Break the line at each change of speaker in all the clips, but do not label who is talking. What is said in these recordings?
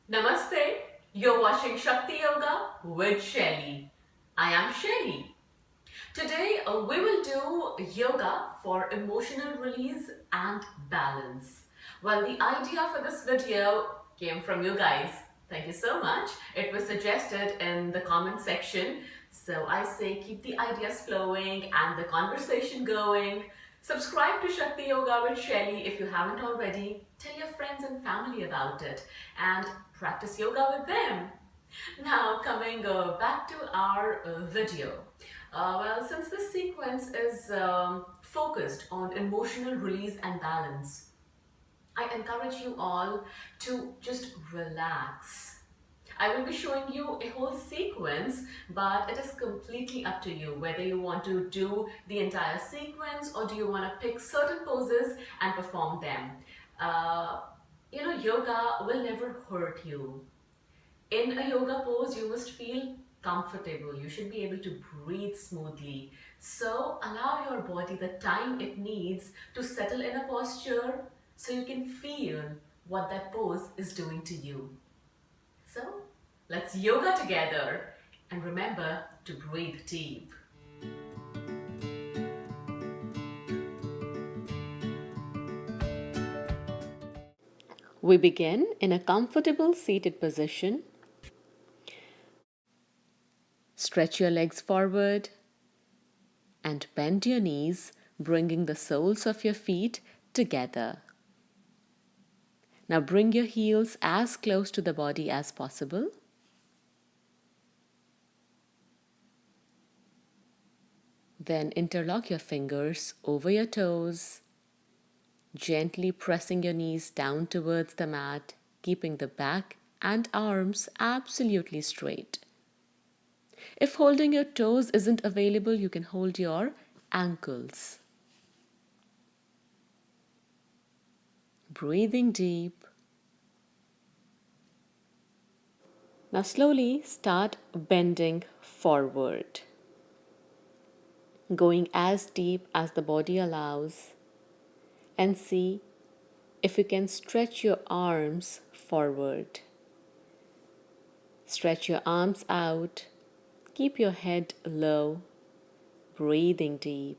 Namaste. You're watching Shakti Yoga with Shaili. I am Shaili. Today we will do yoga for emotional release and balance. Well, the idea for this video came from you guys. Thank you so much. It was suggested in the comment section. So I say keep the ideas flowing and the conversation going. Subscribe to Shakti Yoga with Shaili if you haven't already. Tell your friends and family about it and practice yoga with them. Now, coming back to our video. Since this sequence is focused on emotional release and balance, I encourage you all to just relax. I will be showing you a whole sequence, but it is completely up to you whether you want to do the entire sequence or do you want to pick certain poses and perform them. Uh, Yoga will never hurt you. In a yoga pose, you must feel comfortable. You should be able to breathe smoothly. So allow your body the time it needs to settle in a posture so you can feel what that pose is doing to you. So let's yoga together and remember to breathe deep. We begin in a comfortable seated position. Stretch your legs forward and bend your knees, bringing the soles of your feet together. Now bring your heels as close to the body as possible. Then interlock your fingers over your toes, gently pressing your knees down towards the mat, keeping the back and arms absolutely straight. If holding your toes isn't available, you can hold your ankles. Breathing deep. Now slowly start bending forward, going as deep as the body allows, and see if you can stretch your arms forward. Stretch your arms out, keep your head low, breathing deep.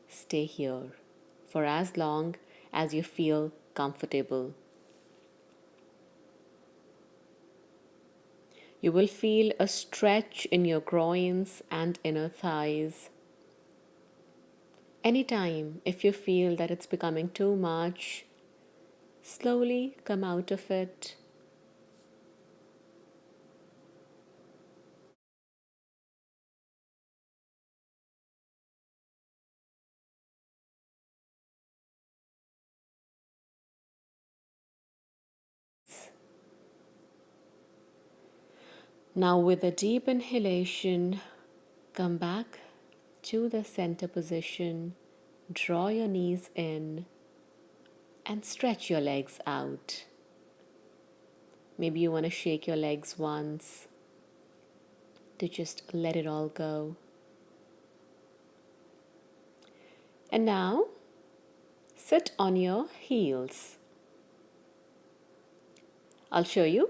Stay here for as long as you feel comfortable. You will feel a stretch in your groins and inner thighs. Anytime if you feel that it's becoming too much, slowly come out of it. Now with a deep inhalation, come back to the center position. Draw your knees in and stretch your legs out. Maybe you want to shake your legs once to just let it all go. And now sit on your heels. I'll show you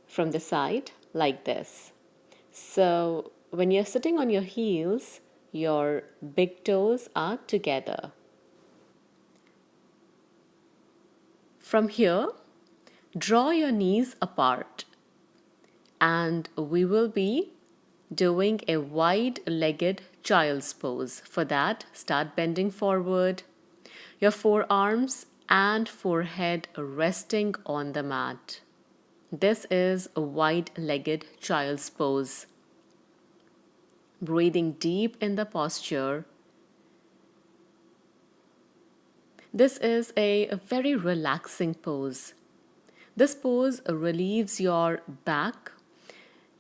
from the side like this. So when you're sitting on your heels, your big toes are together. From here, draw your knees apart and we will be doing a wide-legged child's pose. For that, start bending forward, your forearms and forehead resting on the mat. This is a wide-legged child's pose. Breathing deep in the posture. This is a very relaxing pose. This pose relieves your back,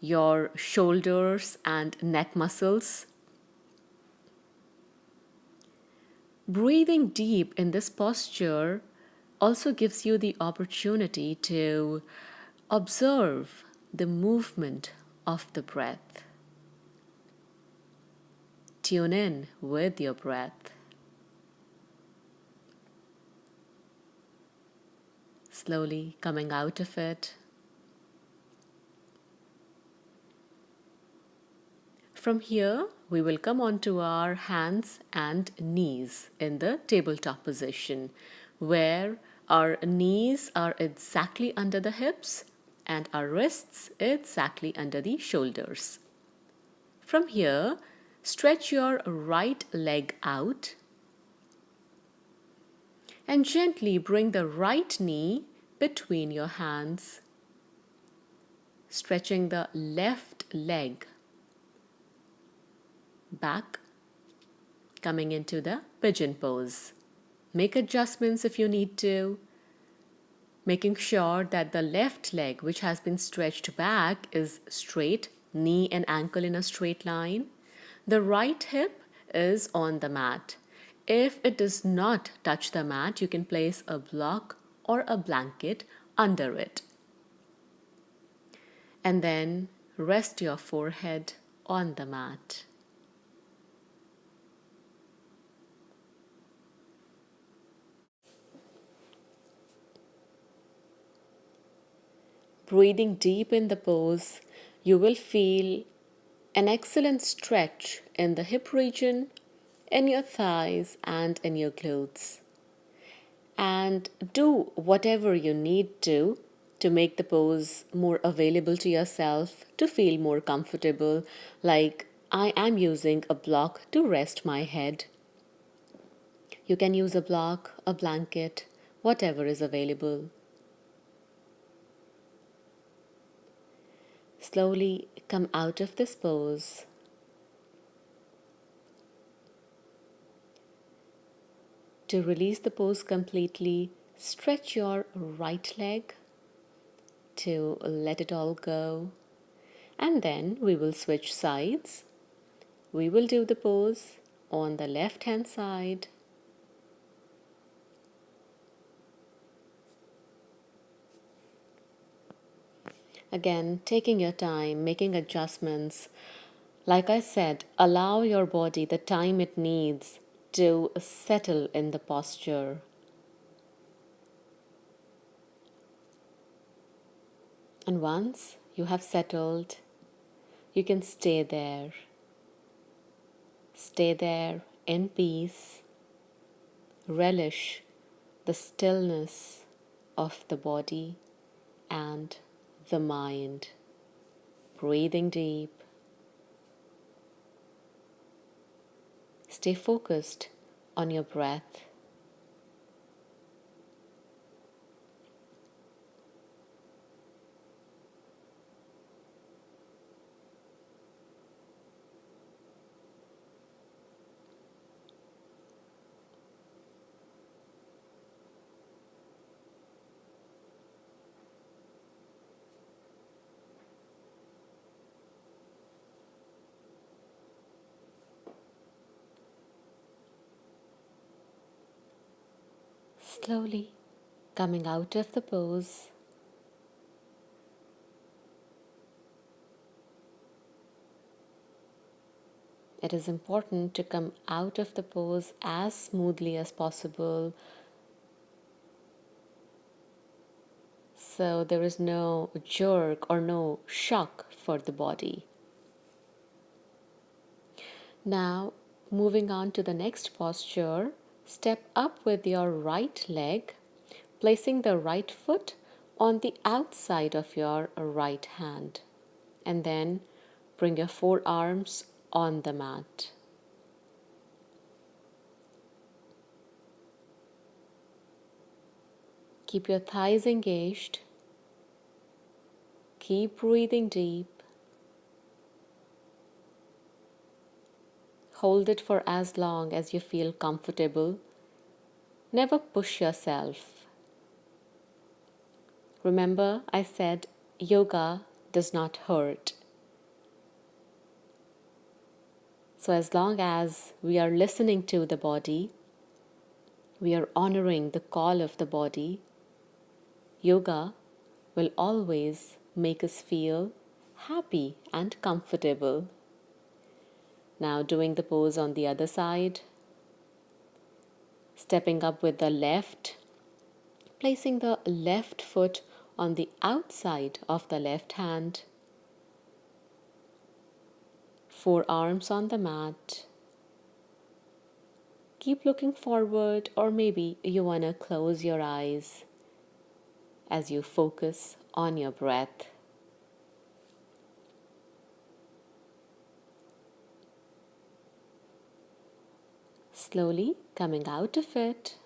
your shoulders and neck muscles. Breathing deep in this posture also gives you the opportunity to observe the movement of the breath. Tune in with your breath. Slowly coming out of it. From here, we will come onto our hands and knees in the tabletop position, where our knees are exactly under the hips and our wrists exactly under the shoulders. From here, stretch your right leg out and gently bring the right knee between your hands, stretching the left leg back, coming into the pigeon pose. Make adjustments if you need to, making sure that the left leg, which has been stretched back, is straight, knee and ankle in a straight line. The right hip is on the mat. If it does not touch the mat, you can place a block or a blanket under it. And then rest your forehead on the mat. Breathing deep in the pose, you will feel an excellent stretch in the hip region, in your thighs, and in your glutes. And do whatever you need to make the pose more available to yourself, to feel more comfortable, like I am using a block to rest my head. You can use a block, a blanket, whatever is available. Slowly come out of this pose. To release the pose completely, stretch your right leg to let it all go. And then we will switch sides. We will do the pose on the left hand side. Again, taking your time, making adjustments. Like I said, allow your body the time it needs to settle in the posture. And once you have settled, you can stay there. Stay there in peace. Relish the stillness of the body and the mind. Breathing deep. Stay focused on your breath. Slowly coming out of the pose. It is important to come out of the pose as smoothly as possible, so there is no jerk or no shock for the body. Now, moving on to the next posture, step up with your right leg, placing the right foot on the outside of your right hand, and then bring your forearms on the mat. Keep your thighs engaged. Keep breathing deep. Hold it for as long as you feel comfortable. Never push yourself. Remember, I said yoga does not hurt. So as long as we are listening to the body, we are honoring the call of the body, yoga will always make us feel happy and comfortable. Now doing the pose on the other side, stepping up with the left,
placing the left foot on the outside of the left hand, forearms on the mat. Keep looking forward, or maybe you want to close your eyes as you focus on your breath. Slowly coming out of it.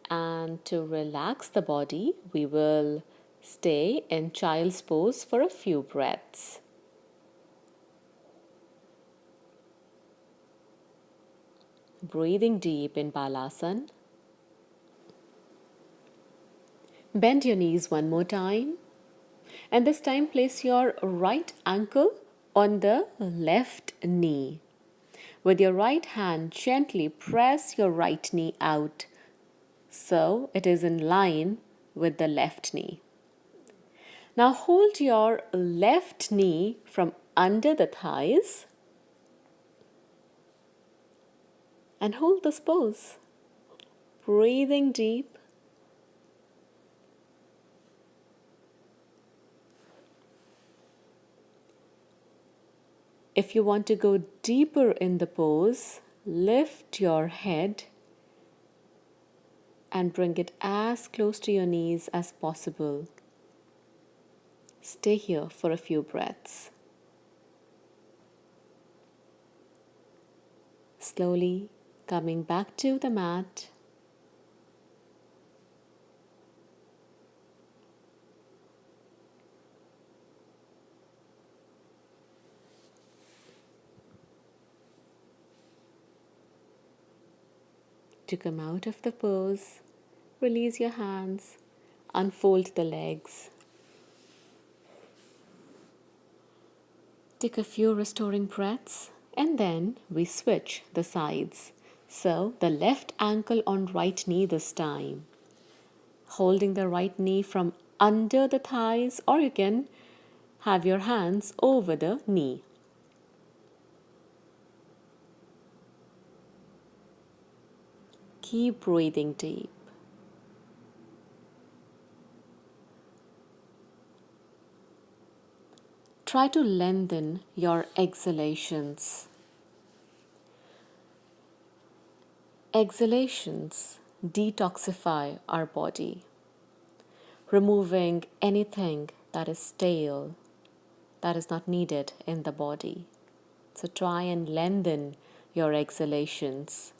And to relax the body, we will stay in child's pose for a few breaths. Breathing deep in Balasana. Bend your knees one more time. And this time place your right ankle on the left knee. With your right hand, gently press your right knee out so it is in line with the left knee. Now hold your left knee from under the thighs and hold this pose. Breathing deep. If you want to go deeper in the pose, lift your head and bring it as close to your knees as possible. Stay here for a few breaths. Slowly coming back to the mat. To come out of the pose, release your hands, unfold the legs. Take a few restoring breaths and then we switch the sides. So the left ankle on right knee this time. Holding the right knee from under the thighs, or you can have your hands over the knee. Keep breathing deep. Try to lengthen your exhalations. Exhalations detoxify our body, removing anything that is stale, that is not needed in the body. So try and lengthen your exhalations.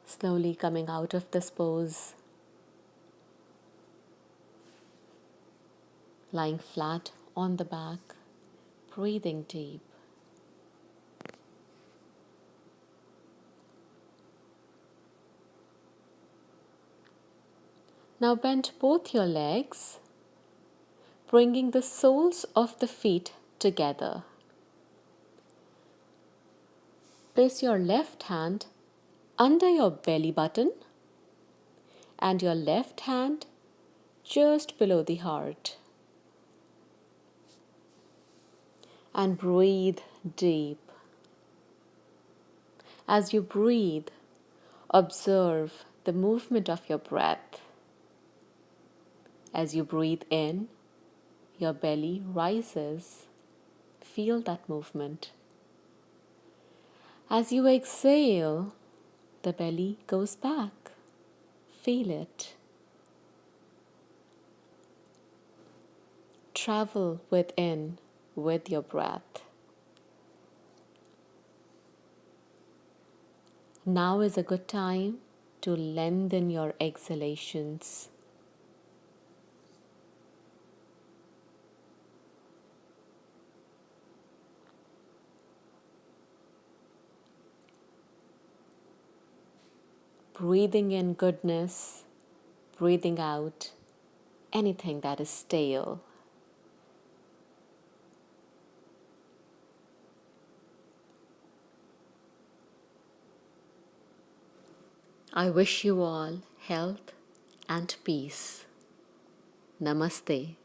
Slowly coming out of this pose, lying flat on the back, breathing deep. Now bend both your legs, bringing the soles of the feet together. Place your left hand under your belly button and your left hand just below the heart. And breathe deep. As you breathe, observe the movement of your breath. As you breathe in, your belly rises. Feel that movement. As you exhale, the belly goes back. Feel it. Travel within with your breath. Now is a good time to lengthen your exhalations. Breathing in goodness, breathing out anything that is stale. I wish you all health and peace. Namaste.